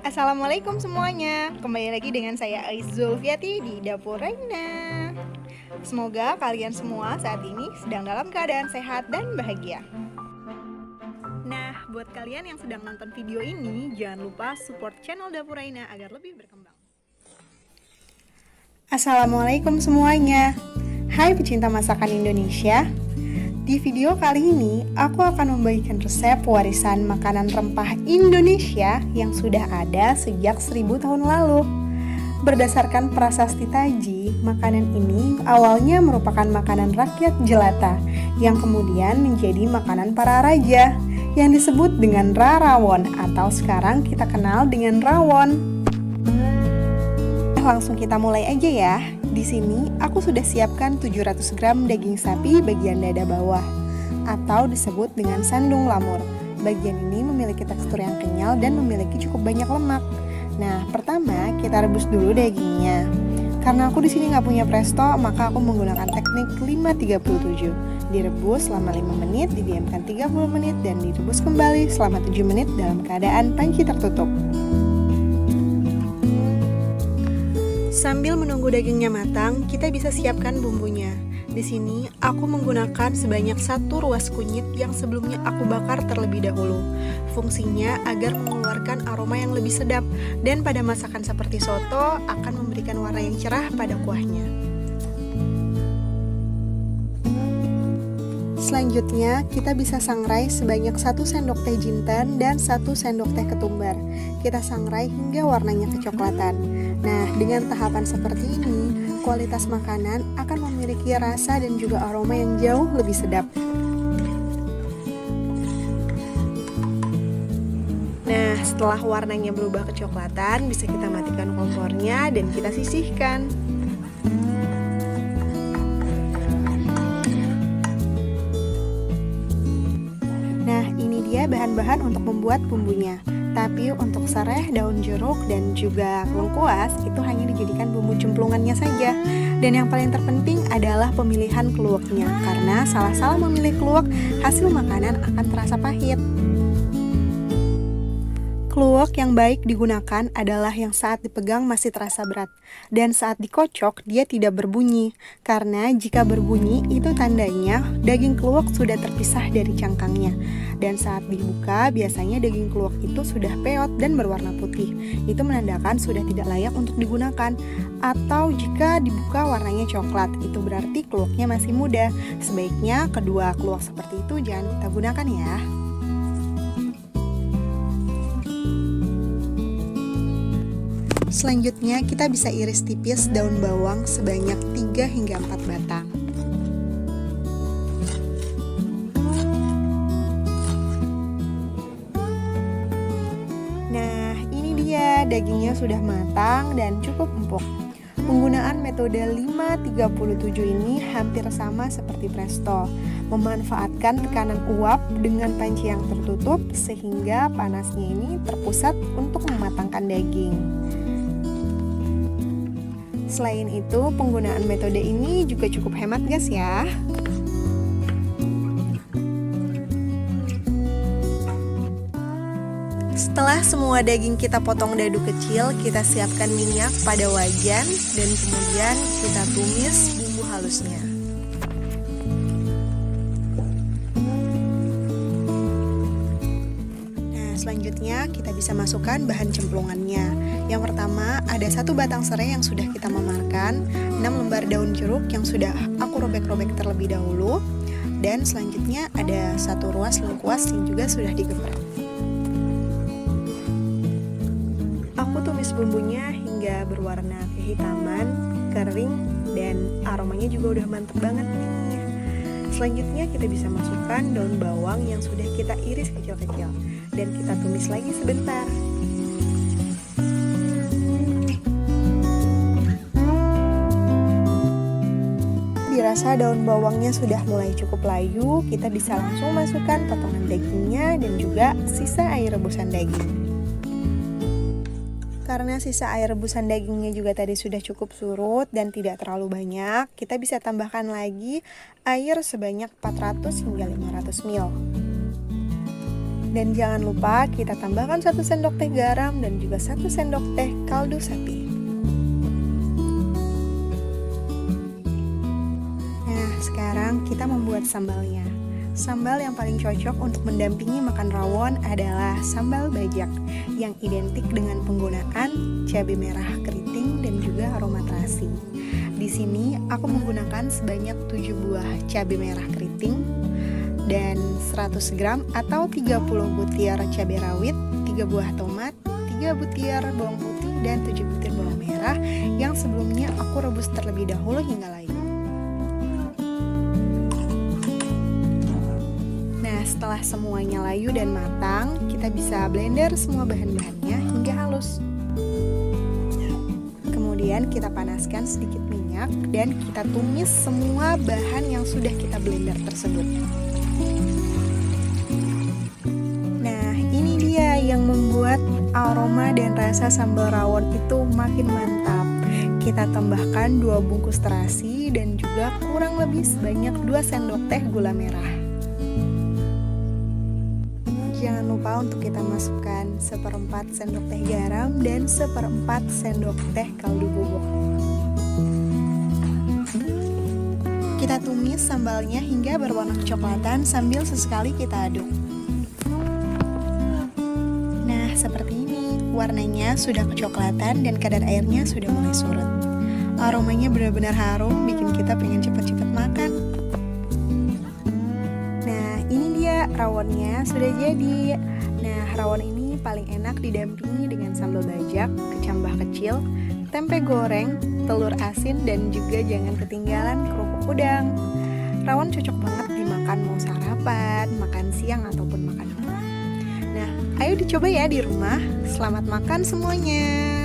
Assalamualaikum semuanya. Kembali lagi dengan saya Ais Zulfiati di Dapur Reina. Semoga kalian semua saat ini sedang dalam keadaan sehat dan bahagia. Nah, buat kalian yang sedang nonton video ini, jangan lupa support channel Dapur Reina agar lebih berkembang. Assalamualaikum semuanya. Hai pecinta masakan Indonesia. Di video kali ini, aku akan membagikan resep warisan makanan rempah Indonesia yang sudah ada sejak 1000 tahun lalu. Berdasarkan prasasti Taji, makanan ini awalnya merupakan makanan rakyat jelata yang kemudian menjadi makanan para raja yang disebut dengan rarawon atau sekarang kita kenal dengan rawon. Langsung kita mulai aja ya. Di sini aku sudah siapkan 700 gram daging sapi bagian dada bawah atau disebut dengan sandung lamur. Bagian ini memiliki tekstur yang kenyal dan memiliki cukup banyak lemak. Nah, pertama kita rebus dulu dagingnya. Karena aku di sini nggak punya presto, maka aku menggunakan teknik 5-37. Direbus selama 5 menit, didiamkan 30 menit, dan direbus kembali selama 7 menit dalam keadaan panci tertutup. Sambil menunggu dagingnya matang, kita bisa siapkan bumbunya. Di sini aku menggunakan sebanyak 1 ruas kunyit yang sebelumnya aku bakar terlebih dahulu. Fungsinya agar mengeluarkan aroma yang lebih sedap dan pada masakan seperti soto akan memberikan warna yang cerah pada kuahnya. Selanjutnya, kita bisa sangrai sebanyak 1 sendok teh jinten dan 1 sendok teh ketumbar. Kita sangrai hingga warnanya kecoklatan. Nah, dengan tahapan seperti ini, kualitas makanan akan memiliki rasa dan juga aroma yang jauh lebih sedap. Nah, setelah warnanya berubah kecoklatan, bisa kita matikan kompornya dan kita sisihkan. Nah, ini dia bahan-bahan untuk membuat bumbunya. Tapi untuk sereh, daun jeruk, dan juga lengkuas itu hanya dijadikan bumbu cemplungannya saja. Dan yang paling terpenting adalah pemilihan kluwaknya, karena salah-salah memilih kluwak, hasil makanan akan terasa pahit. Kluwak yang baik digunakan adalah yang saat dipegang masih terasa berat, dan saat dikocok dia tidak berbunyi, karena jika berbunyi itu tandanya daging kluwak sudah terpisah dari cangkangnya. Dan saat dibuka biasanya daging kluwak itu sudah peot dan berwarna putih, itu menandakan sudah tidak layak untuk digunakan. Atau jika dibuka warnanya coklat, itu berarti kluwaknya masih muda. Sebaiknya kedua kluwak seperti itu jangan kita gunakan ya. Selanjutnya kita bisa iris tipis daun bawang sebanyak 3 hingga 4 batang. Nah, ini dia dagingnya sudah matang dan cukup empuk. Penggunaan metode 5-37 ini hampir sama seperti presto, memanfaatkan tekanan uap dengan panci yang tertutup sehingga panasnya ini terpusat untuk mematangkan daging. Selain itu, penggunaan metode ini juga cukup hemat guys ya. Setelah semua daging kita potong dadu kecil, kita siapkan minyak pada wajan dan kemudian kita tumis bumbu halusnya. Selanjutnya kita bisa masukkan bahan cemplungannya. Yang pertama ada 1 batang serai yang sudah kita memarkan, 6 lembar daun jeruk yang sudah aku robek-robek terlebih dahulu, dan selanjutnya ada 1 ruas lengkuas yang juga sudah digeprek. Aku tumis bumbunya hingga berwarna kehitaman, kering, dan aromanya juga udah mantep banget nih. Selanjutnya kita bisa masukkan daun bawang yang sudah kita iris kecil-kecil dan kita tumis lagi sebentar. Dirasa daun bawangnya sudah mulai cukup layu, kita bisa langsung masukkan potongan dagingnya dan juga sisa air rebusan daging. Karena sisa air rebusan dagingnya juga tadi sudah cukup surut dan tidak terlalu banyak, kita bisa tambahkan lagi air sebanyak 400 hingga 500 ml. Dan jangan lupa kita tambahkan 1 sendok teh garam dan juga 1 sendok teh kaldu sapi. Nah, sekarang kita membuat sambalnya. Sambal yang paling cocok untuk mendampingi makan rawon adalah sambal bajak yang identik dengan penggunaan cabai merah keriting dan juga aroma terasi. Di sini aku menggunakan sebanyak 7 buah cabai merah keriting dan 100 gram atau 30 butir cabai rawit, 3 buah tomat, 3 butir bawang putih dan 7 butir bawang merah yang sebelumnya aku rebus terlebih dahulu hingga layu. Setelah semuanya layu dan matang, kita bisa blender semua bahan-bahannya hingga halus. Kemudian kita panaskan sedikit minyak dan kita tumis semua bahan yang sudah kita blender tersebut. Nah, ini dia yang membuat aroma dan rasa sambal rawon itu makin mantap. Kita tambahkan 2 bungkus terasi dan juga kurang lebih sebanyak 2 sendok teh gula merah. Jangan lupa untuk kita masukkan 1/4 sendok teh garam dan 1/4 sendok teh kaldu bubuk. Kita tumis sambalnya hingga berwarna kecoklatan sambil sesekali kita aduk. Nah, seperti ini. Warnanya sudah kecoklatan dan kadar airnya sudah mulai surut. Aromanya benar-benar harum, bikin kita pengen cepat-cepat makan. Rawonnya sudah jadi. Nah, rawon ini paling enak didampingi dengan sambal bajak, kecambah kecil, tempe goreng, telur asin, dan juga jangan ketinggalan kerupuk udang. Rawon cocok banget dimakan mau sarapan, makan siang, ataupun makan malam. Nah, ayo dicoba ya di rumah. Selamat makan semuanya.